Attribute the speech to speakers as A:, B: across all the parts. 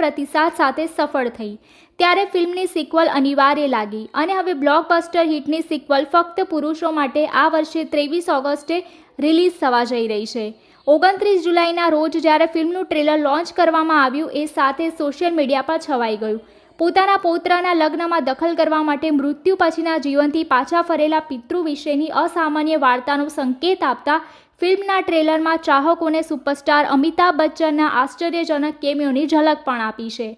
A: प्रतिसाद साथे सफल थई त्यारे फिल्मनी सीक्वल अनिवार्य लागी अने हवे ब्लॉकबस्टर हिटनी सीक्वल फक्त पुरुषो माटे आ वर्षे 23 ऑगस्टे रिलीज थवा जई रही छे। 29 जुलाईना रोज જ્યારે ફિલ્મનું ટ્રેલર લોન્ચ કરવામાં આવ્યું એ સાથે સોશિયલ મીડિયા પર છવાઈ ગયું। પોતાના પૌત્રના લગ્નમાં દખલ કરવા માટે મૃત્યુ પછીના જીવનથી પાછા ફરેલા પિતૃ વિશેની અસામાન્ય વાર્તાનો સંકેત આપતા ફિલ્મના ટ્રેલરમાં ચાહકોને સુપરસ્ટાર અમિતાભ બચ્ચનના આશ્ચર્યજનક કેમિયોની ઝલક પણ આપી છે।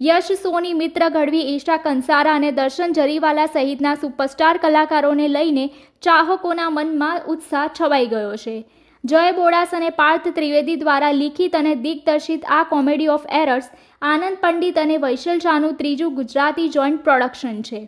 A: યશ સોની, મિત્ર ગઢવી, ઈશા કંસારા અને દર્શન જરીવાલા સહિતના સુપરસ્ટાર કલાકારોને લઈને ચાહકોના મનમાં ઉત્સાહ છવાઈ ગયો છે। જય બોડાસ અને પાર્થ ત્રિવેદી દ્વારા લિખિત અને દિગ્દર્શિત આ કોમેડી ઓફ એરર્સ આનંદ પંડિત અને વૈશલ શાહનું ત્રીજું ગુજરાતી જોઈન્ટ પ્રોડક્શન છે।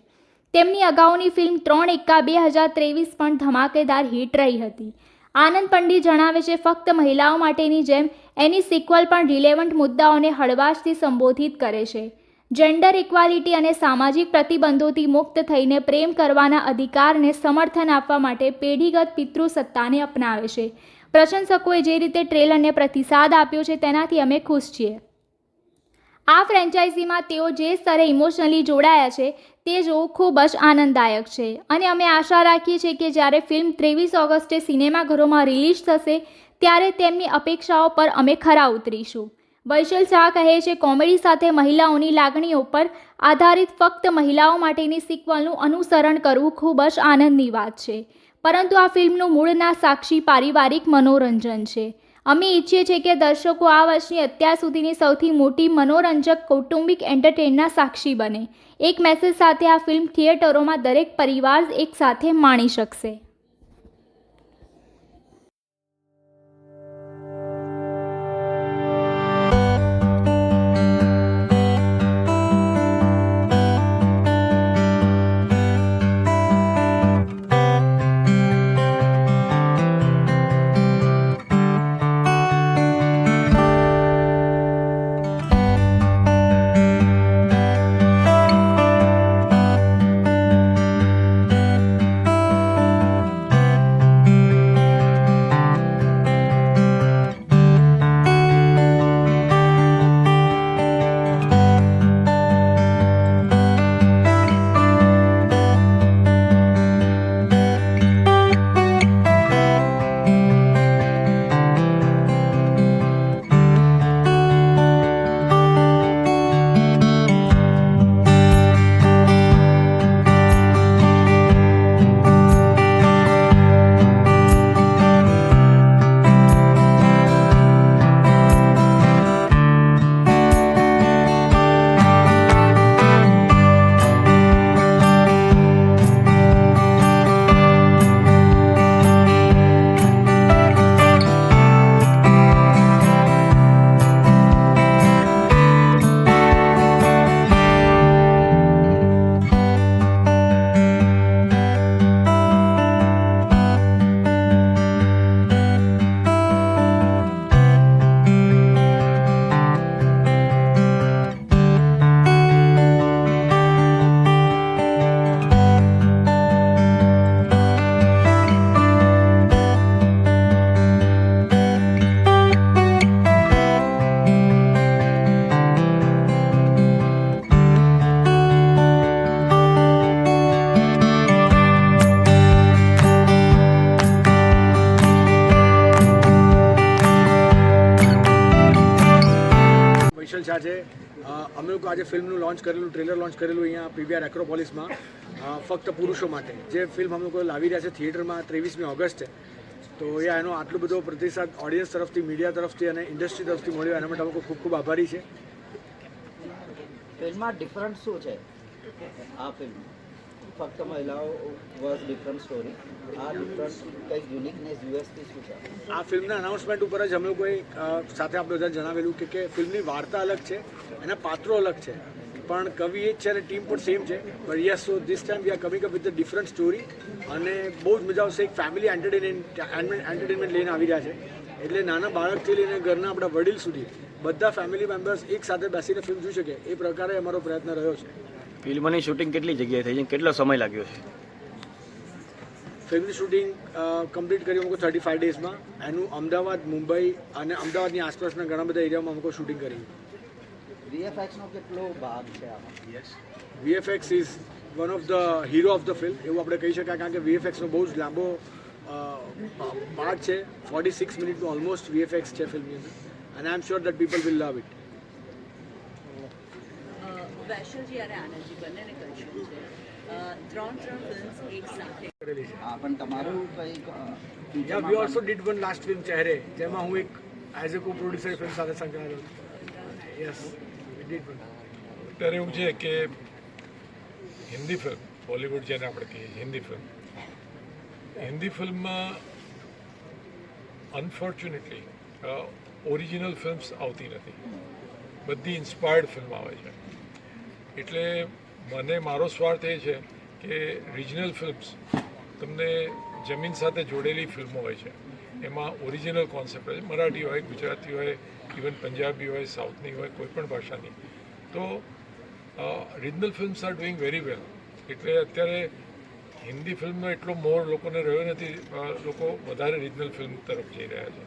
A: તેમની અગાઉની ફિલ્મ 3 એક્કા 2023 પણ ધમાકેદાર હિટ રહી હતી। આનંદ પંડિત જણાવે છે, ફક્ત મહિલાઓ માટેની જેમ એની સિક્વલ પણ રિલેવન્ટ મુદ્દાઓને હળવાશથી સંબોધિત કરે છે। જેન્ડર ઇક્વાલિટી અને સામાજિક પ્રતિબંધોથી મુક્ત થઈને પ્રેમ કરવાના અધિકારને સમર્થન આપવા માટે પેઢીગત પિતૃસત્તાને અપનાવે છે। પ્રશંસકોએ જે રીતે ટ્રેલરને પ્રતિસાદ આપ્યો છે તેનાથી અમે ખુશ છીએ। આ ફ્રેન્ચાઇઝીમાં તેઓ જે સ્તરે ઇમોશનલી જોડાયા છે તે જોવું ખૂબ જ આનંદદાયક છે અને અમે આશા રાખીએ છીએ કે જ્યારે ફિલ્મ 23 ઓગસ્ટે સિનેમાઘરોમાં રિલીઝ થશે ત્યારે તેમની અપેક્ષાઓ પર અમે ખરા ઉતરીશું। વૈશલ શાહ કહે છે, કોમેડી સાથે મહિલાઓની લાગણીઓ પર આધારિત ફક્ત મહિલાઓ માટેની સિક્વલનું અનુસરણ કરવું ખૂબ જ આનંદની વાત છે, પરંતુ આ ફિલ્મનું મૂળના સાક્ષી પારિવારિક મનોરંજન છે। અમે ઈચ્છીએ છીએ કે દર્શકો આ વર્ષની અત્યાર સુધીની સૌથી મોટી મનોરંજક કૌટુંબિક એન્ટરટેનના સાક્ષી બને। એક મેસેજ સાથે આ ફિલ્મ થિયેટરોમાં દરેક પરિવાર એક સાથે માણી શકશે।
B: વૈશલ શાહ છે। અમે લોકો આજે ફિલ્મનું લોન્ચ કરેલું, ટ્રેલર લોન્ચ કરેલું અહીંયા પીવીઆર એક્રોપોલિસમાં ફક્ત પુરુષો માટે, જે ફિલ્મ અમે લોકો લાવી રહ્યા છે થિયેટરમાં 23મી ઓગસ્ટે। તો એનો આટલો બધો પ્રતિસાદ ઓડિયન્સ તરફથી, મીડિયા તરફથી અને ઇન્ડસ્ટ્રી તરફથી મળ્યો, એના માટે અમે ખૂબ ખૂબ આભારી છે।
C: ફિલ્મમાં ડિફરન્ટ શું છે? આ ફિલ્મ ફક્ત મહિલાઓ વોઝ ડિફરન્ટ સ્ટોરી, આ ડિફરન્ટ કંઈક યુનિકનેસ યુએસપી શું છે?
B: આ ફિલ્મના અનાઉન્સમેન્ટ ઉપર જ અમે લોકોએ સાથે આપણે બધાને જણાવેલું કે ફિલ્મની વાર્તા અલગ છે, એના પાત્રો અલગ છે, પણ કવિ એ જ છે અને ટીમ પણ સેમ છે। But yes, so this time we are coming up with the different story અને બહુ જ મજા આવશે। એક ફેમિલી એન્ટરટેનમેન્ટ લઈને આવી રહ્યા છે, એટલે નાના બાળકથી લઈને ઘરના આપણા વડીલ સુધી બધા ફેમિલી મેમ્બર્સ એક સાથે બેસીને ફિલ્મ જોઈ શકે એ પ્રકારે અમારો પ્રયત્ન રહ્યો છે।
D: ફિલ્મની શૂટિંગ કેટલી જગ્યાએ થઈ છે, કેટલો સમય લાગ્યો છે?
B: ફિલ્મની શૂટિંગ કમ્પ્લીટ કરી અમુક 35 ડેઝમાં। એનું અમદાવાદ, મુંબઈ અને અમદાવાદની આસપાસના ઘણા બધા એરિયામાં અમુક શૂટિંગ કરી।
C: વીએફએક્સનો કેટલો ભાગ છે આમાં?
B: VFX is one of the hero of the film એવું આપણે કહી શકાય, કારણ કે VFXનો બહુ જ લાંબો પાર્ટ છે. 46 મિનિટનું ઓલમોસ્ટ VFX છે ફિલ્મની અંદર, અને I am sure that people will love it.
E: વૈશલજી અને આનંદજી બંનેને કન્ફ્યુઝ છે. ત્રણ ફિલ્મ્સ એક સાથે
B: કરેલી છે.
C: હા, પણ તમારું કંઈક
B: Yeah, we also did one last film ચહેરે, જેમાં હું એક એઝ અ કો પ્રોડ્યુસર ફિલ્મ સાથે સંકળાયેલો હતો. Yes, we did one.
F: અત્યારે એવું છે કે હિન્દી ફિલ્મ, બોલિવૂડ જેને આપણે કહીએ હિન્દી ફિલ્મમાં અનફોર્ચ્યુનેટલી ઓરિજિનલ ફિલ્મ્સ આવતી નથી, બધી ઇન્સ્પાયર્ડ ફિલ્મ આવે છે. એટલે મારો સ્વાર્થ એ છે કે રિજનલ ફિલ્મ્સ તમને જમીન સાથે જોડેલી ફિલ્મો હોય છે, એમાં ઓરિજિનલ કોન્સેપ્ટ હોય છે, મરાઠી હોય, ગુજરાતી હોય, ઇવન પંજાબી હોય, સાઉથની હોય, કોઈ પણ ભાષાની. તો regional films are doing very well. એટલે અત્યારે હિન્દી ફિલ્મનો એટલો મોર લોકોને રહ્યો નથી, લોકો વધારે રિજનલ ફિલ્મ તરફ જઈ રહ્યા છે.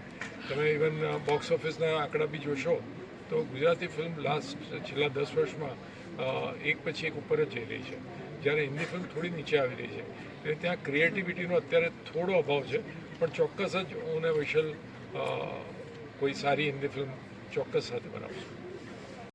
F: તમે ઇવન બોક્સ ઓફિસના આંકડા બી જોશો તો ગુજરાતી ફિલ્મ છેલ્લા 10 વર્ષમાં એક પછી એક ઉપર જ જઈ રહી છે, જ્યારે હિન્દી ફિલ્મ થોડી નીચે આવી રહી છે. એટલે ત્યાં ક્રિએટિવિટીનો અત્યારે થોડો અભાવ છે, પણ ચોક્કસ જ હું ને વૈશલ કોઈ સારી હિન્દી ફિલ્મ ચોક્કસ સાથે બનાવશું.